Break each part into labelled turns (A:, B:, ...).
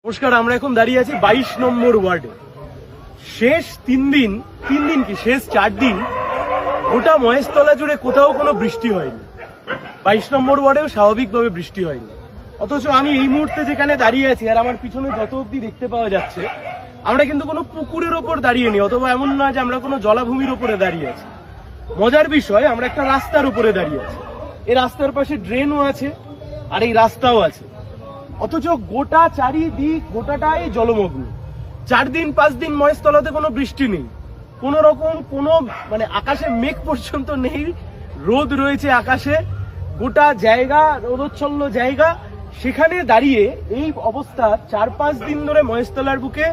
A: নমস্কার, আমরা এখন দাঁড়িয়ে আছি 22 নম্বর ওয়ার্ডে। শেষ তিন দিন কি শেষ 4 দিন গোটা মহেশতলা জুড়ে কোথাও কোনো বৃষ্টি হয়নি। 22 নম্বর ওয়ার্ডেও স্বাভাবিকভাবে বৃষ্টি হয়নি। অথচ আমি এই মুহূর্তে যেখানে দাঁড়িয়ে আছি আর আমার পিছনে যত অব্দি দেখতে পাওয়া যাচ্ছে, আমরা কিন্তু কোনো পুকুরের ওপর দাঁড়িয়ে নি, অথবা এমন না যে আমরা কোনো জলাভূমির ওপরে দাঁড়িয়ে আছি। মজার বিষয়, আমরা একটা রাস্তার উপরে দাঁড়িয়ে আছি। এই রাস্তার পাশে ড্রেনও আছে আর এই রাস্তাও আছে, অথচ গোটা চারিদিক গোটাটাই জলমগ্ন। 4 দিন 5 দিন মহেশতলাতে কোনো বৃষ্টি নেই, কোন রকম কোনো আকাশে মেঘ পর্যন্ত নেই, রোদ রয়েছে আকাশে, গোটা জায়গা রোদোচ্ছন্ন জায়গা। সেখানে দাঁড়িয়ে এই অবস্থা 4-5 দিন ধরে মহেশতলার বুকে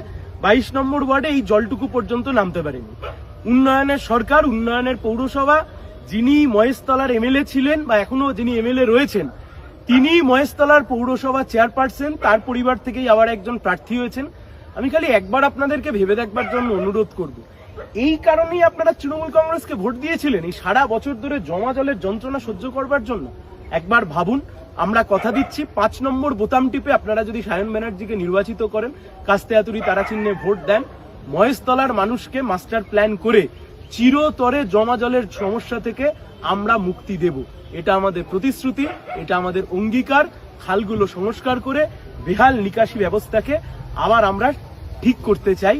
A: 22 নম্বর ওয়ার্ডে এই জলটুকু পর্যন্ত নামতে পারেনি। উন্নয়নের সরকার, উন্নয়নের পৌরসভা, যিনি মহেশতলার এমএলএ ছিলেন বা এখনো যিনি এমএলএ রয়েছেন, তিনি মহেশতলার পৌরসভা চেয়ারপারসন, তার পরিবার থেকেই আবার একজন প্রার্থী হয়েছেন। আমি খালি একবার আপনাদেরকে ভেবে দেখবার জন্য অনুরোধ করব, এই কারণেই আপনারা তৃণমূল কংগ্রেসকে ভোট দিয়েছিলেন, এই সারা বছর ধরে জমা জলের যন্ত্রণা সহ্য করবার জন্য? একবার ভাবুন। আমরা কথা দিচ্ছি, 5 নম্বর বোতাম টিপে আপনারা যদি সায়ন ব্যানার্জিকে নির্বাচিত করেন, কাস্তে হাতুড়ি তারা চিহ্নে ভোট দেন, মহেশতলার মানুষকে মাস্টার প্ল্যান করে চিরতরে জমা জলের সমস্যা থেকে আমরা মুক্তি দেব। এটা আমাদের প্রতিশ্রুতি, এটা আমাদের অঙ্গীকার। খালগুলো সংস্কার করে বেহাল নিকাশি ব্যবস্থাকে আবার আমরা ঠিক করতে চাই।